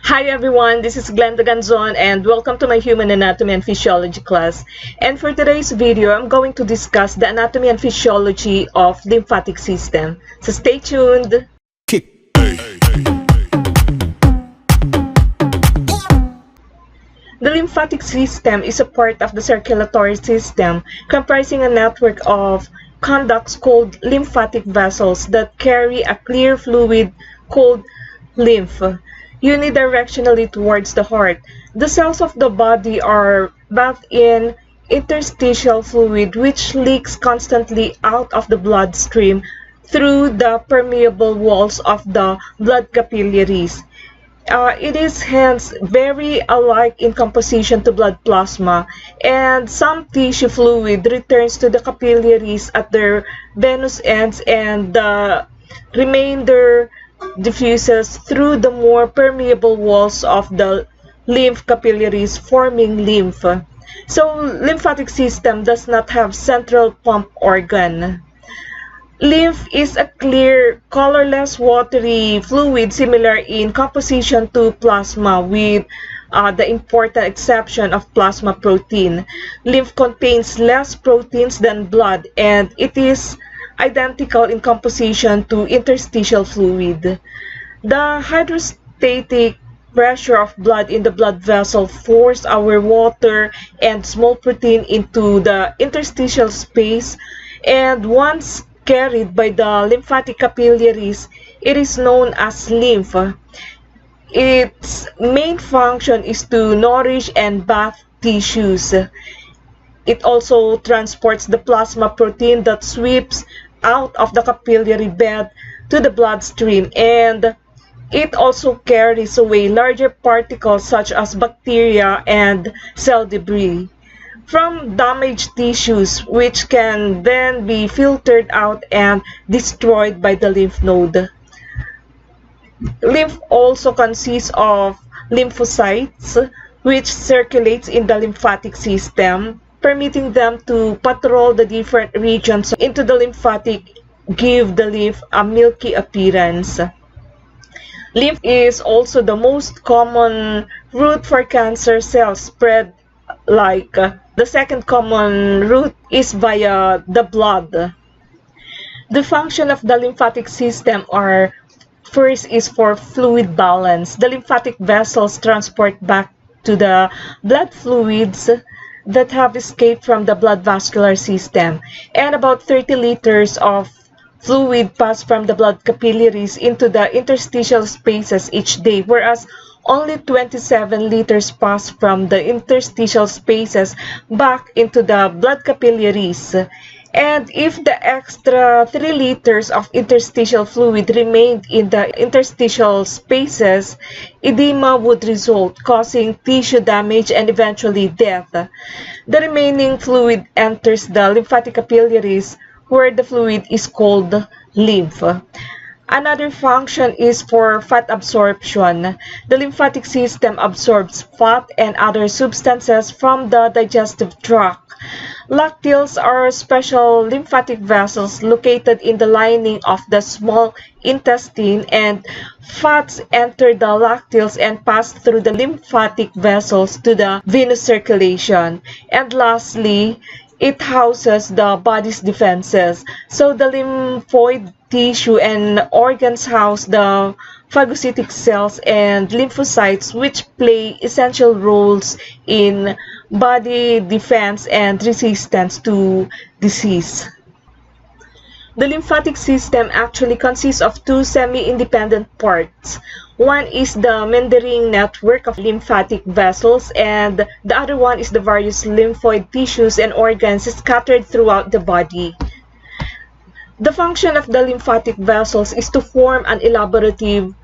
Hi everyone, this is Glenda Ganzon and welcome to my Human Anatomy and Physiology class. And for today's video, I'm going to discuss the anatomy and physiology of lymphatic system. So stay tuned. The lymphatic system is a part of the circulatory system comprising a network of conducts called lymphatic vessels that carry a clear fluid called lymph unidirectionally towards the heart. The cells of the body are bathed in interstitial fluid which leaks constantly out of the bloodstream through the permeable walls of the blood capillaries. It is hence very alike in composition to blood plasma, and some tissue fluid returns to the capillaries at their venous ends and the remainder diffuses through the more permeable walls of the lymph capillaries, forming lymph. So lymphatic system does not have central pump organ. Lymph is a clear, colorless, watery fluid similar in composition to plasma with the important exception of plasma protein. Lymph contains less proteins than blood and it is identical in composition to interstitial fluid. The hydrostatic pressure of blood in the blood vessel forces our water and small protein into the interstitial space, and once carried by the lymphatic capillaries, it is known as lymph. Its main function is to nourish and bath tissues. It also transports the plasma protein that sweeps out of the capillary bed to the bloodstream, and it also carries away larger particles such as bacteria and cell debris from damaged tissues, which can then be filtered out and destroyed by the lymph node. Lymph also consists of lymphocytes, which circulates in the lymphatic system, permitting them to patrol the different regions into the lymphatic, give the lymph a milky appearance. Lymph is also the most common route for cancer cells spread, like the second common route is via the blood. The function of the lymphatic system are: first is for fluid balance. The lymphatic vessels transport back to the blood fluids that have escaped from the blood vascular system, and about 30 liters of fluid pass from the blood capillaries into the interstitial spaces each day, whereas only 27 liters pass from the interstitial spaces back into the blood capillaries. And if the extra 3 liters of interstitial fluid remained in the interstitial spaces, edema would result, causing tissue damage and eventually death. The remaining fluid enters the lymphatic capillaries, where the fluid is called lymph. Another function is for fat absorption. The lymphatic system absorbs fat and other substances from the digestive tract. Lacteals are special lymphatic vessels located in the lining of the small intestine, and fats enter the lacteals and pass through the lymphatic vessels to the venous circulation. And lastly, it houses the body's defenses. So the lymphoid tissue and organs house the phagocytic cells and lymphocytes, which play essential roles in body defense and resistance to disease. The lymphatic system actually consists of two semi-independent parts. One is the meandering network of lymphatic vessels, and the other one is the various lymphoid tissues and organs scattered throughout the body. The function of the lymphatic vessels is to form an elaborative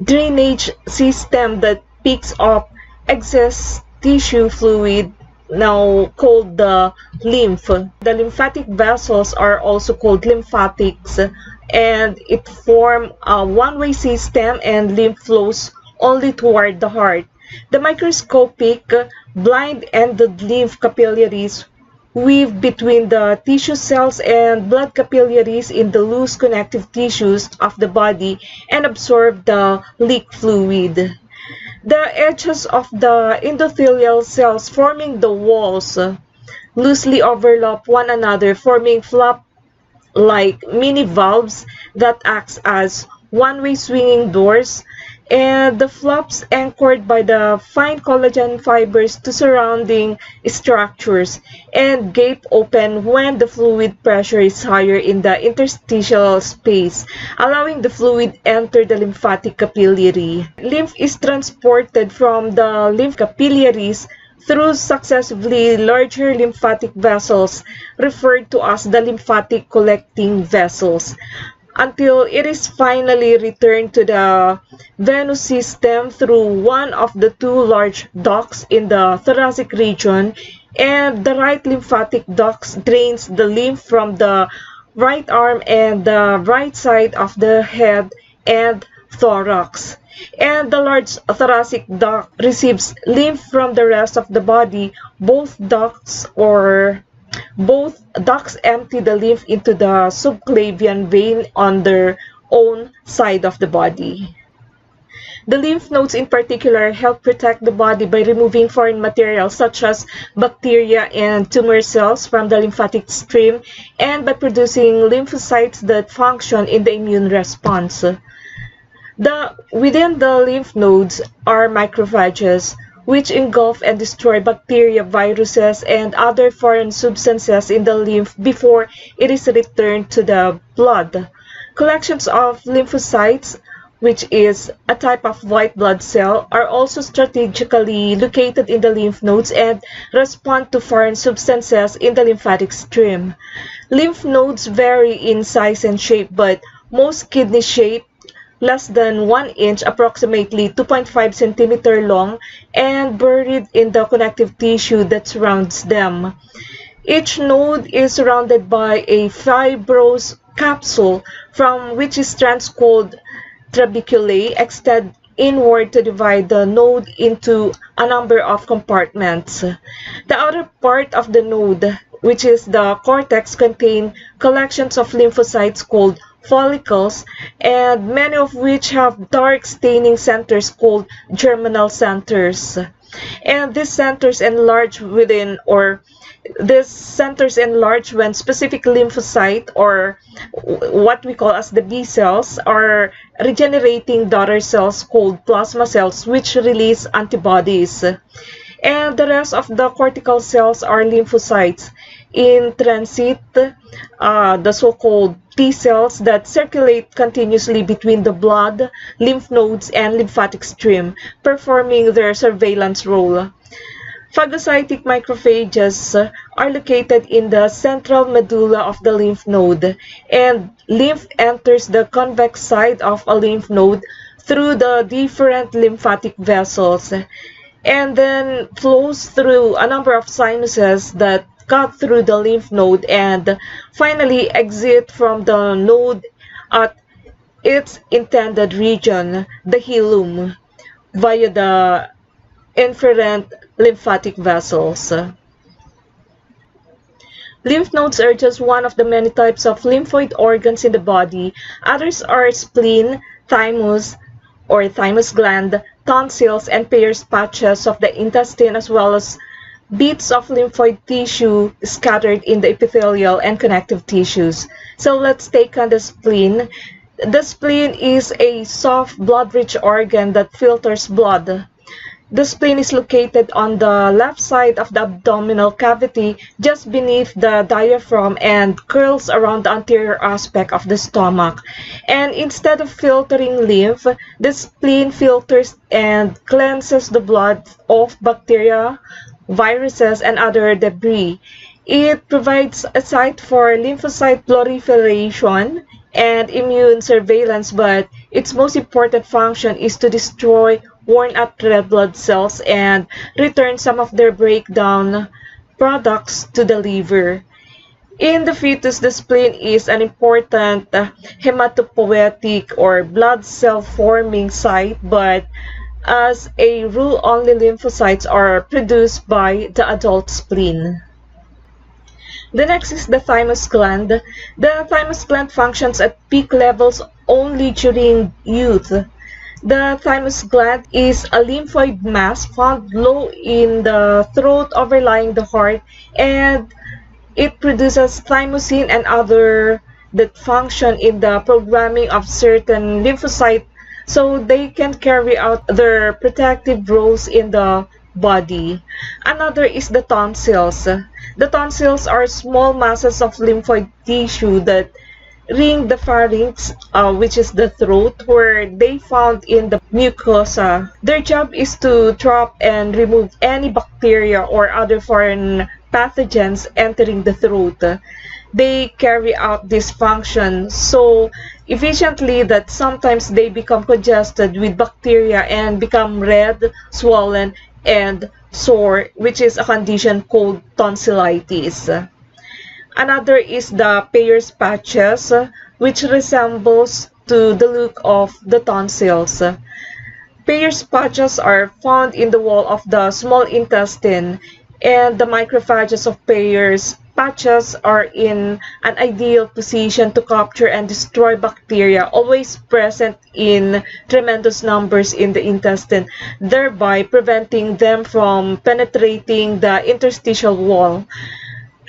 drainage system that picks up excess tissue fluid, now called the lymph. The lymphatic vessels are also called lymphatics, and it forms a one-way system, and lymph flows only toward the heart. The microscopic blind-ended lymph capillaries weave between the tissue cells and blood capillaries in the loose connective tissues of the body and absorb the leak fluid. The edges of the endothelial cells forming the walls loosely overlap one another, forming flap-like mini valves that acts as one-way swinging doors, and the flaps anchored by the fine collagen fibers to surrounding structures and gape open when the fluid pressure is higher in the interstitial space, allowing the fluid enter the lymphatic capillary. Lymph is transported from the lymph capillaries through successively larger lymphatic vessels referred to as the lymphatic collecting vessels, until it is finally returned to the venous system through one of the two large ducts in the thoracic region, and the right lymphatic duct drains the lymph from the right arm and the right side of the head and thorax. And the large thoracic duct receives lymph from the rest of the body. Both ducts empty the lymph into the subclavian vein on their own side of the body. The lymph nodes in particular help protect the body by removing foreign material such as bacteria and tumor cells from the lymphatic stream, and by producing lymphocytes that function in the immune response. Within the lymph nodes are macrophages, which engulf and destroy bacteria, viruses, and other foreign substances in the lymph before it is returned to the blood. Collections of lymphocytes, which is a type of white blood cell, are also strategically located in the lymph nodes and respond to foreign substances in the lymphatic stream. Lymph nodes vary in size and shape, but most kidney-shaped, less than 1 inch, approximately 2.5 centimeter long, and buried in the connective tissue that surrounds them. Each node is surrounded by a fibrous capsule from which strands called trabeculae extend inward to divide the node into a number of compartments. The outer part of the node, which is the cortex, contains collections of lymphocytes called follicles, and many of which have dark staining centers called germinal centers. And these centers enlarge when specific lymphocyte, or what we call as the B cells, are regenerating daughter cells called plasma cells, which release antibodies. And the rest of the cortical cells are lymphocytes in transit, the so-called T cells that circulate continuously between the blood, lymph nodes, and lymphatic stream, performing their surveillance role. Phagocytic macrophages are located in the central medulla of the lymph node, and lymph enters the convex side of a lymph node through the different lymphatic vessels, and then flows through a number of sinuses that cut through the lymph node and finally exit from the node at its intended region, the hilum, via the efferent lymphatic vessels. Lymph nodes are just one of the many types of lymphoid organs in the body. Others are spleen, thymus or thymus gland, tonsils, and Peyer's patches of the intestine, as well as bits of lymphoid tissue scattered in the epithelial and connective tissues. So let's take on the spleen. The spleen is a soft, blood-rich organ that filters blood. The spleen is located on the left side of the abdominal cavity, just beneath the diaphragm, and curls around the anterior aspect of the stomach. And instead of filtering lymph, the spleen filters and cleanses the blood of bacteria, viruses, and other debris. It provides a site for lymphocyte proliferation and immune surveillance, but its most important function is to destroy worn-out red blood cells and return some of their breakdown products to the liver. In the fetus, the spleen is an important hematopoietic or blood cell forming site, but as a rule, only lymphocytes are produced by the adult spleen. The next is the thymus gland. The thymus gland functions at peak levels only during youth. The thymus gland is a lymphoid mass found low in the throat overlying the heart, and it produces thymosin and other that function in the programming of certain lymphocytes so they can carry out their protective roles in the body. Another is the tonsils. The tonsils are small masses of lymphoid tissue that ring the pharynx, which is the throat, where they found in the mucosa. Their job is to trap and remove any bacteria or other foreign pathogens entering the throat. They carry out this function so efficiently that sometimes they become congested with bacteria and become red, swollen, and sore, which is a condition called tonsillitis. Another is the Peyer's patches, which resembles to the look of the tonsils. Peyer's patches are found in the wall of the small intestine, and the macrophages of Peyer's patches are in an ideal position to capture and destroy bacteria always present in tremendous numbers in the intestine, thereby preventing them from penetrating the interstitial wall.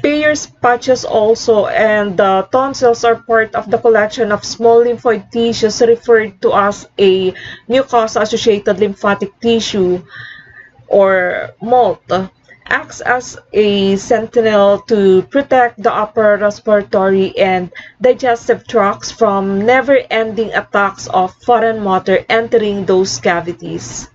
Peyer's patches also and the tonsils are part of the collection of small lymphoid tissues referred to as a mucosa-associated lymphatic tissue, or MALT. Acts as a sentinel to protect the upper respiratory and digestive tracts from never-ending attacks of foreign matter entering those cavities.